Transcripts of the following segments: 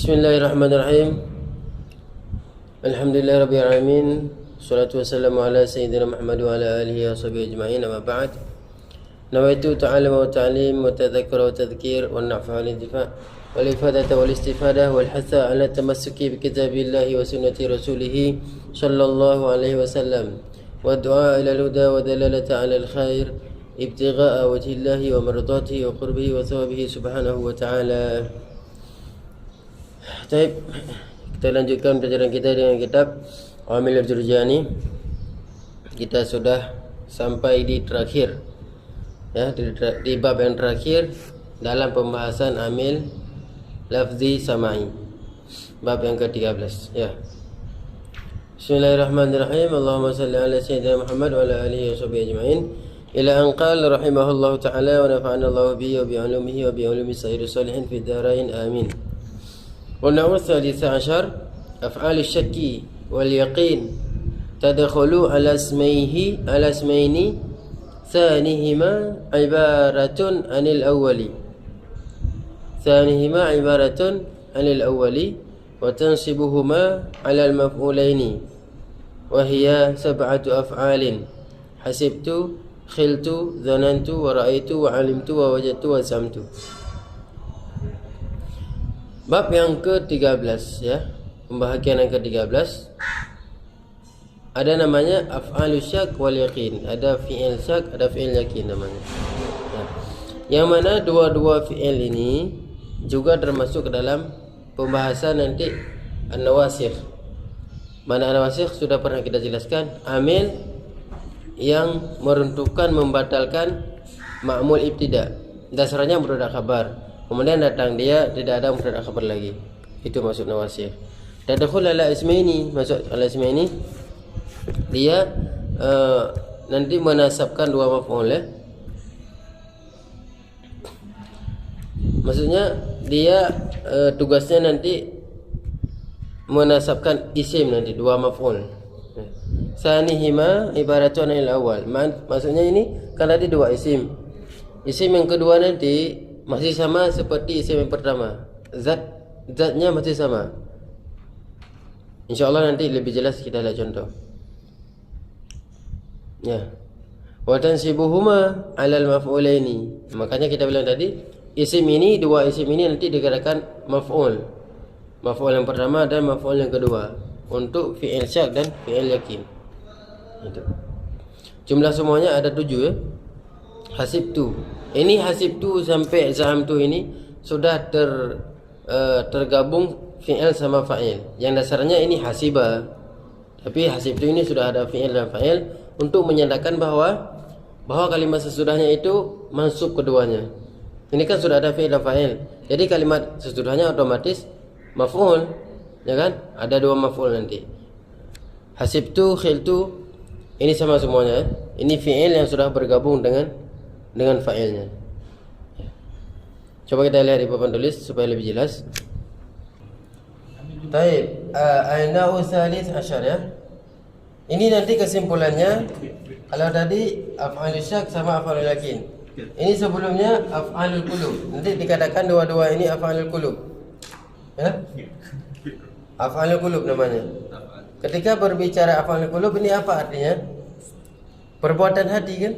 Bismillahirrahmanirrahim. Alhamdulillah Rabbil Alamin. Salatu wassalamu ala Sayyidina Muhammad wa ala alihi wa sahbihi ajma'in. Amma ba'd. Nawaitu ta'alama wa ta'alim wa tadhakkura wa tadhkir wa na'fa al-intifa' wal ifadata wal istifadah wal hatha ala tamassuki bi kitabillahi wa sunnati rasulih sallallahu alaihi wasallam wa du'a ila al-huda wa dalalata ala al-khair ibtigha'a wajhillahi wa mardatihi wa qurbihi wa thawabihi subhanahu wa ta'ala. Baik, kita lanjutkan pelajaran kita dengan kitab Amil al-Jurjani. Kita sudah sampai di terakhir, ya, di bab yang terakhir dalam pembahasan amil lafzi sama'i, bab yang ke-13, ya. Bismillahirrahmanirrahim. Allahumma salli ala sayyidina Muhammad wa ala alihi wa sahbihi ajma'in. Ila an qala rahimahullahu ta'ala wa nafa'ana Allahu bihi wa bi ulumihi wa bi ulumi sayyidis salihin fid dharain amin. والنوع الثالث عشر أفعال الشك واليقين تدخل على اسمين ثانيهما عبارة عن الأول وتنصبهما على المفعولين وهي 7 أفعال: حسبت، خلت، ظننت، ورأيت، وعلمت، ووجدت، وزعمت. Bab yang ke-13, ya, pembahagian yang ke-13 ada namanya af'alus syak wal yaqin. Ada fi'il syak, ada fi'il yakin namanya, ya. Yang mana dua-dua fi'il ini juga termasuk ke dalam pembahasan nanti an-nawasikh. Mana an-nawasikh sudah pernah kita jelaskan, amil yang meruntuhkan, membatalkan ma'mul ibtida. Dasarnya mubtada khabar, kemudian datang dia tidak ada mubtada khabar lagi. Itu maksud nawasikh. Tadkhul ala ismaini, maksud ala ismaini dia nanti menasabkan dua maf'ul, ya. Maksudnya dia tugasnya nanti menasabkan isim, nanti dua maf'ul. Sanihima ibaratun anil awal. Maksudnya ini kan tadi dua isim. Isim yang kedua nanti masih sama seperti isim yang pertama. Zatnya masih sama. InsyaAllah nanti lebih jelas kita lihat contoh, ya. Wa tansibuhuma 'alal maf'ulaini. Makanya kita bilang tadi isim ini, dua isim ini nanti dikatakan maf'ul. Maf'ul yang pertama dan maf'ul yang kedua untuk fi'il syak dan fi'il yakin. Itu. Jumlah semuanya ada 7, ya. Hasibtu. Ini hasibtu sampai zahamtu ini sudah tergabung fi'il sama fa'il. Yang dasarnya ini hasiba. Tapi hasibtu ini sudah ada fi'il dan fa'il untuk menyatakan bahwa kalimat sesudahnya itu mansub keduanya. Ini kan sudah ada fi'il dan fa'il. Jadi kalimat sesudahnya otomatis maf'ul, ya kan? Ada dua maf'ul nanti. Hasibtu, khiltu ini sama semuanya, ya. Ini fi'il yang sudah bergabung dengan fa'ilnya. Coba kita lihat di papan tulis supaya lebih jelas. Baik, an-naw' tsalits asyar, ya. Ini nanti kesimpulannya. Kalau tadi af'alus syak sama af'alul yakin. Ini sebelumnya af'alul qulub. Nanti dikatakan dua-dua ini af'alul qulub, ya. Af'alul qulub namanya. Ketika berbicara af'alul qulub ini apa artinya? Perbuatan hati, kan?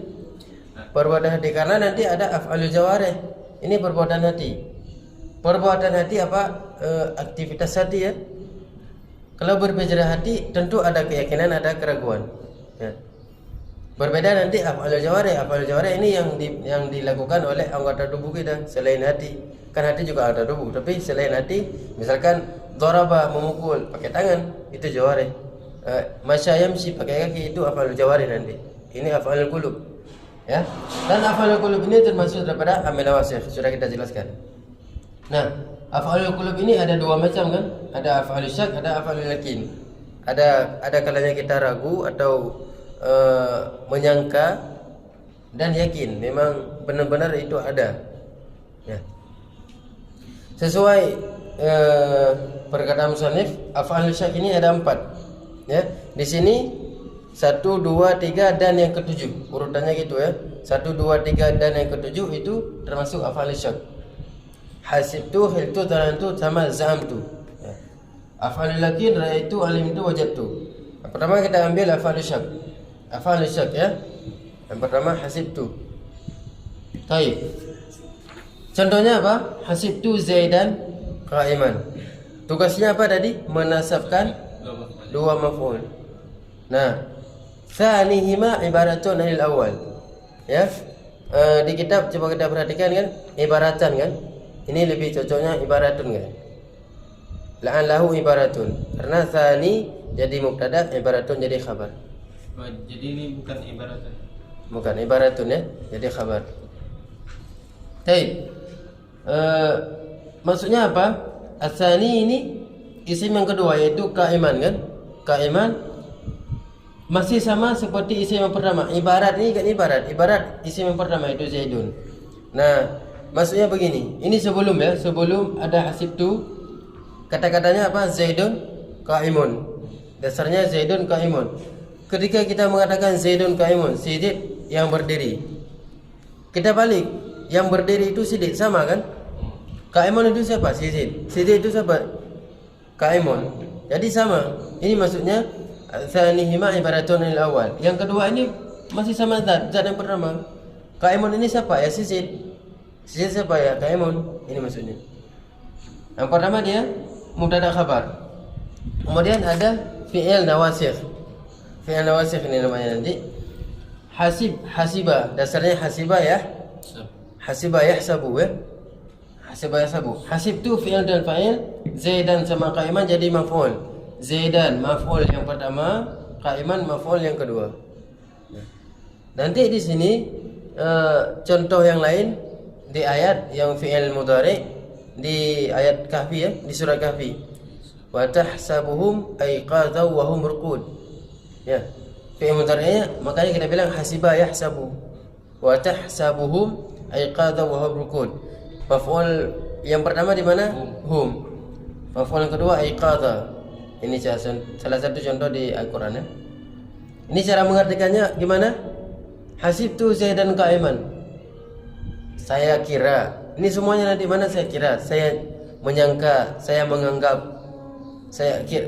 Perbuatan hati, karena nanti ada af'alul jawarih. Ini perbuatan hati. Perbuatan hati apa? Aktivitas hati, ya. Kalau berbicara hati tentu ada keyakinan, ada keraguan, ya. Berbeda nanti af'alul jawarih. Af'alul jawarih ini yang dilakukan oleh anggota tubuh kita selain hati. Kan hati juga ada tubuh, tapi selain hati, misalkan daraba, memukul pakai tangan, itu jawarih. Masya yamshi, pakai kaki, itu af'alul jawarih nanti. Ini af'alul qulub, ya. Dan af'alul qulub ini termasuk daripada amil nawasikh, sudah kita jelaskan. Nah, af'alul qulub ini ada dua macam, kan? Ada af'alus syak, ada af'alul yakin. Ada kalanya kita ragu atau menyangka dan yakin memang benar-benar itu ada, ya. Sesuai perkataan musannif, af'alus syak ini ada 4, ya. Di sini 1, 2, 3 dan yang ke-7. Urutannya gitu, ya. 1, 2, 3 dan yang ke-7 itu termasuk af'alus syak. Hasibtu, khiltu, dhanantu sama za'amtu. Ya. Af'alul lakin, ra'aitu, alimtu, wajadtu. Yang pertama kita ambil af'alul syak. Af'alul syak ya. Yang pertama hasibtu. Baik. Contohnya apa? Hasibtu Zaidan qa'iman. Tugasnya apa tadi? Menasabkan dua maf'ul. Nah, tsanihima ibaratun anil awal. Ya. Di kitab coba kita perhatikan kan, ibaratan kan? Ini lebih cocoknya ibaratun kan? La'allahu ibaratun. Karena tsani jadi mubtada, ibaratun jadi khabar. Jadi ini bukan ibaratun. Bukan ibaratun ya, jadi khabar. Baik. Maksudnya apa? Asani ini isim yang kedua yaitu kaiman kan? Kaiman masih sama seperti isim yang pertama. Ibarat ini kan ibarat isim yang pertama itu Zaidun. Nah, maksudnya begini. Ini sebelum ya, sebelum ada hasibtu kata-katanya apa? Zaidun qaimun. Dasarnya Zaidun qaimun. Ketika kita mengatakan Zaidun qaimun, si Zaid yang berdiri. Kita balik, yang berdiri itu si Zaid sama kan? Qaimun itu siapa? Si Zaid. Si Zaid itu siapa? Qaimun. Jadi sama. Ini maksudnya tsanihima ibaratun lil awal. Yang kedua ini masih sama zat yang pertama. Qaimun ini siapa? Ya si Zaid. Si Zaid siapa ya? Qaimun. Ini maksudnya. Yang pertama dia mubtada khabar. Kemudian ada fi'il nawasikh. Fi'il nawasikh ini namanya nanti. Hasiba. Dasarnya hasiba ya. Hasiba yahsabu ya. Hasiba yahsabu. Hasibtu fi'il dan fa'il. Zaidan sama qaiman jadi maf'ul. Zaidan maf'ul yang pertama, qaiman maf'ul yang kedua. Nanti di sini contoh yang lain di ayat yang fi'il mudhari di ayat Kahfi ya, di surat Kahfi. Wa tahsabuhum aiqadha wa hum ruqud. Ya. Fi'il mudhari'nya makanya kita bilang hasiba yahsabu. Wa tahsabuhum aiqadha wa hum ruqud. Maf'ul yang pertama di mana? Hum. Maf'ul yang kedua aiqadha. Ini salah satu contoh di Al-Qur'an ya. Ini cara mengartikannya gimana? Hasibtu Zaidan qa'iman. Saya kira. Ini semuanya nanti mana saya kira, saya menyangka, saya menganggap.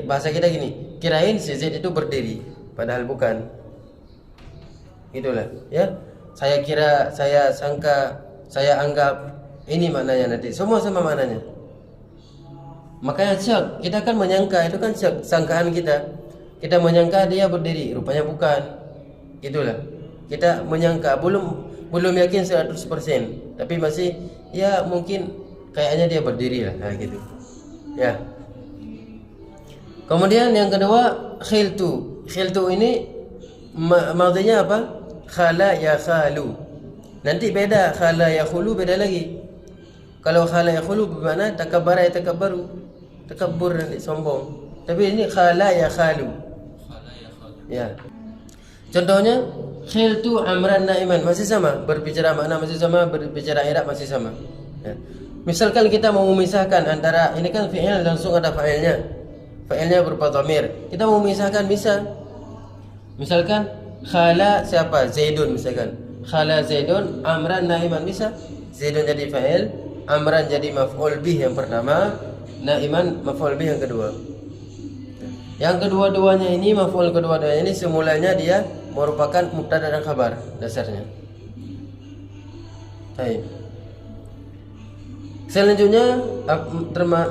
Bahasa kita gini, kirain si Zaid itu berdiri, padahal bukan. Itulah, ya. Saya kira, saya sangka, saya anggap. Ini maknanya nanti. Semua sama maknanya. Makanya syak, kita kan menyangka, itu kan syak, sangkaan kita. Kita menyangka dia berdiri, rupanya bukan. Itulah. Kita menyangka, belum yakin 100%, tapi masih ya mungkin kayaknya dia berdiri lah, gitu. Ya. Kemudian yang kedua khiltu. Khiltu ini maksudnya apa? Khala ya khalu. Nanti beda, khala ya khulu beda lagi. Kalau khala ya khulu bermakna takabbara ya takabbaru. Takabbur nanti sombong. Tapi ini khala ya khalu. Ya. Contohnya khiltu amran naiman, masih sama, berbicara makna masih sama, berbicara i'rab masih sama. Ya. Misalkan kita mau memisahkan antara ini kan fi'il langsung ada fa'ilnya. Fa'ilnya berupa dhamir. Kita mau memisahkan bisa. Misalkan khala siapa? Zaidun misalkan. Khala Zaidun amran naiman bisa. Zaidun jadi fa'il, amran jadi maf'ul bih yang pertama, naiman maf'ul bih yang kedua. Yang kedua-duanya ini maf'ul kedua-duanya ini semulanya dia merupakan mubtada dan khabar dasarnya. Baik. Selanjutnya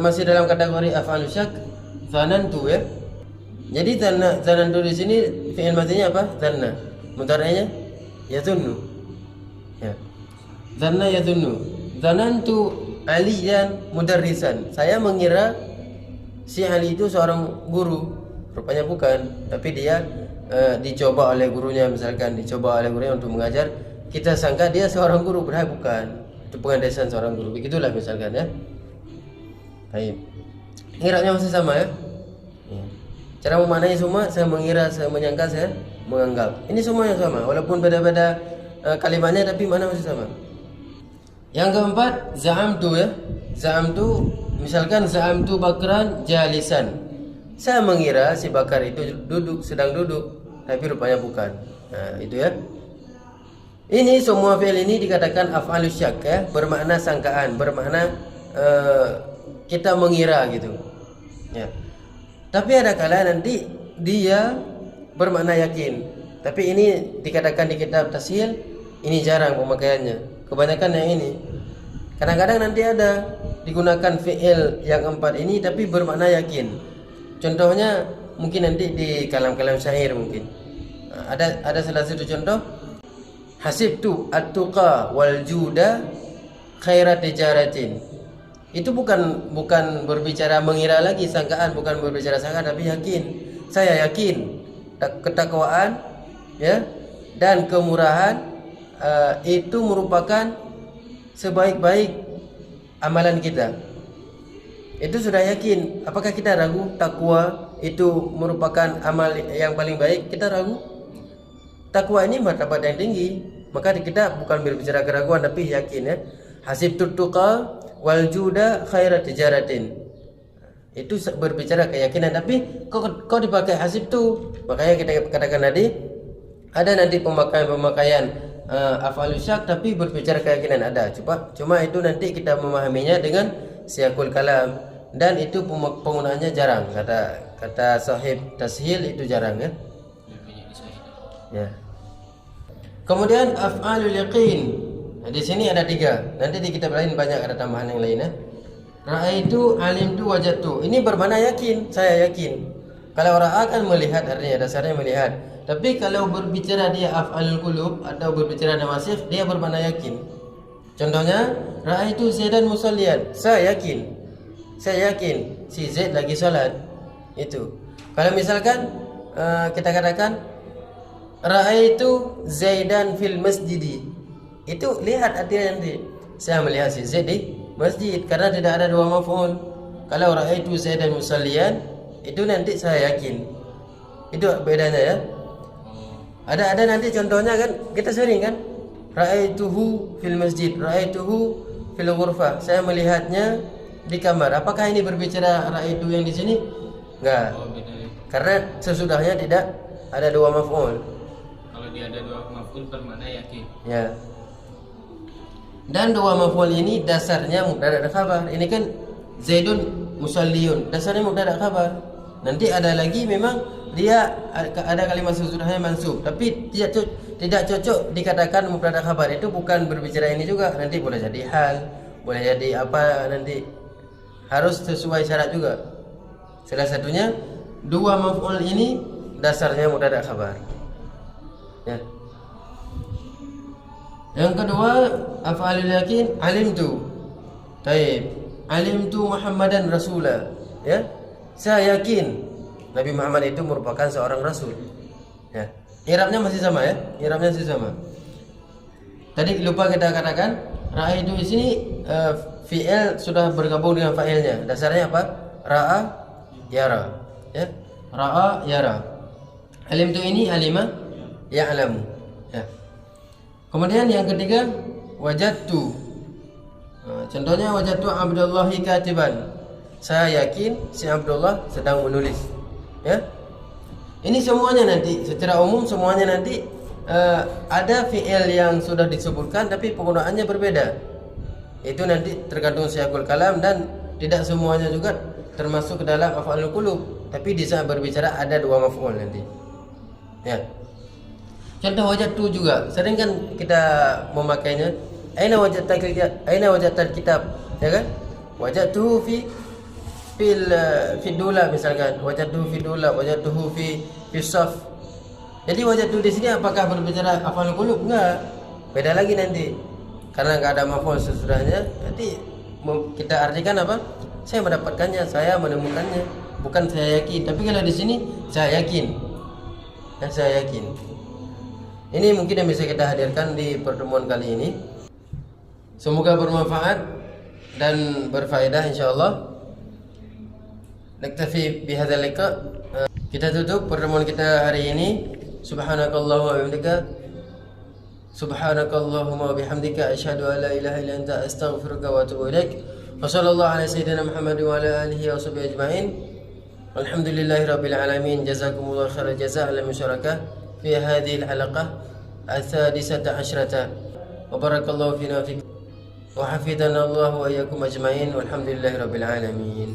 masih dalam kategori af'alus syak, zanantu ya. Jadi zanantu di sini fi'il madhinya apa? Zanna. Mudhari'nya yazunnu. Ya. Zanna yazunnu. Zanantu Aliyan mudarrisan. Saya mengira si Ali itu seorang guru, rupanya bukan, tapi dia dicoba oleh gurunya, misalkan dicoba oleh gurunya untuk mengajar, kita sangka dia seorang guru, padahal bukan, itu pengandesan seorang guru, begitulah misalkan ya. Baik, kiranya masih sama ya. Cara memaknai semua, saya mengira, saya menyangka, saya menganggap, ini semuanya sama, walaupun beda-beda kalimatnya, tapi mana masih sama. Yang keempat, za'amtu ya. Za'amtu, misalkan za'amtu Bakran jalisan. Saya mengira si Bakar itu sedang duduk, tapi rupanya bukan. Nah, itu ya. Ini semua fi'il ini dikatakan af'alus syak ya, bermakna sangkaan, bermakna kita mengira gitu. Ya. Tapi ada kala nanti dia bermakna yakin. Tapi ini dikatakan di kitab tashil, ini jarang pemakaiannya. Kebanyakan yang ini. Kadang-kadang nanti ada digunakan fi'il yang 4 ini tapi bermakna yakin. Contohnya mungkin nanti di kalam-kalam syair mungkin. Ada salah satu contoh, hasibtu at-tuqa wal juda khairat tijaratin. Itu bukan berbicara mengira lagi, sangkaan, bukan berbicara sangkaan tapi yakin. Saya yakin ketakwaan ya dan kemurahan itu merupakan sebaik-baik amalan kita. Itu sudah yakin. Apakah kita ragu takwa itu merupakan amal yang paling baik? Kita ragu? Takwa ini martabat yang tinggi. Maka kita bukan berbicara keraguan tapi yakin ya. Hasibtut tuqa wal juda khairat tijaratin. Itu berbicara keyakinan tapi kok dipakai hasib tu. Makanya kita katakan tadi ada nanti pemakaian af'alus syak tapi berbicara keyakinan ada. Cuma itu nanti kita memahaminya dengan siyaqul kalam dan itu penggunaannya jarang. Kata sahib tashil itu jarang ya. Ya. Kemudian af'alul yaqin. Nah, di sini ada 3. Nanti di kitab lain banyak ada tambahan yang lain ya. Ra'aitu, alimtu, wajadtu. Ini bermakna yakin, saya yakin. Kalau ra'a kan melihat, artinya dasarnya melihat. Tapi kalau berbicara dia af'alul qulub atau berbicara namasikh, dia bermakna yakin. Contohnya, ra'aitu Zaidan musallian. Saya yakin si Zaid lagi salat. Itu. Kalau misalkan kita katakan ra'aitu Zaidan fil masjidi. Itu lihat artinya nanti. Saya melihat si Zaid di masjid karena tidak ada dua maf'ul. Kalau ra'aitu Zaidan musallian itu nanti saya yakin. Itu bedanya ya. Ada nanti contohnya kan kita sering kan ra'aituhu fil masjid, ra'aituhu fil ghurfah. Saya melihatnya di kamar. Apakah ini berbicara ra'aitu yang di sini? Enggak. Karena sesudahnya tidak ada dua maf'ul. Kalau dia ada dua maf'ul bermakna yakin. Ya. Dan dua maf'ul ini dasarnya mubtada' dan khabar. Ini kan Zaidun musalliyun, dasarnya mubtada' khabar. Nanti ada lagi memang dia ada kalimat sesudahnya mansub, tapi tidak cocok dikatakan mubtada' khabar. Itu bukan berbicara ini juga. Nanti boleh jadi hal, boleh jadi apa, nanti harus sesuai syarat juga. Salah satunya dua maf'ul ini dasarnya mubtada' khabar. Ya. Yang kedua, af'alul yakin, alimtu. Taib. Alimtu Muhammadan Rasulah. Ya. Saya yakin Nabi Muhammad itu merupakan seorang rasul. Ya. I'rabnya masih sama ya? I'rabnya masih sama. Tadi lupa kita katakan, ra'aitu di sini fi'il sudah bergabung dengan fa'ilnya. Dasarnya apa? Ra'a yara. Ya. Ra'a yara. Alimtu ini alima ya'lamu. Ya. Kemudian yang ketiga, wajadtu. Contohnya wajadtu Abdullahi katiban. Saya yakin si Abdullah sedang menulis. Ya. Ini semuanya nanti secara umum semuanya nanti ada fi'il yang sudah disebutkan tapi penggunaannya berbeda. Itu nanti tergantung siyaqul kalam dan tidak semuanya juga termasuk ke dalam af'alul qulub. Tapi di saat berbicara ada dua maf'ul nanti. Ya. Contoh wajadtu juga sering kan kita memakainya. Aina wajadtal kitab, ya kan? Wajadtuhu fi dula misalkan. Wajadtuhu fi dula, wajadtuhu fi saf. Jadi wajadtu di sini apakah berbicara af'alul qulub? Enggak. Beda lagi nanti. Karena enggak ada maf'ul sesudahnya. Nanti kita artikan apa? Saya mendapatkannya, saya menemukannya. Bukan saya yakin, tapi kalau di sini saya yakin. Ya, saya yakin. Ini mungkin yang bisa kita hadirkan di pertemuan kali ini. Semoga bermanfaat dan berfaedah insyaallah. Naktafi bihadzal liqa. Kita tutup pertemuan kita hari ini. Subhanakallahumma wa bihamdika. Subhanakallahumma wa bihamdika asyhadu an la ilaha illa anta astaghfiruka wa atubu ilaik. Wa sallallahu ala sayyidina Muhammad wa ala alihi wa sahbihi ajma'in. Alhamdulillahirabbil alamin. Jazakumullahu khairal jazaa ala musyarakah في هذه الحلقة 16 وبارك الله فينا وفيكم wa hafidhana Allah wa iyyakum ajma'in walhamdulillahi rabbil alamin.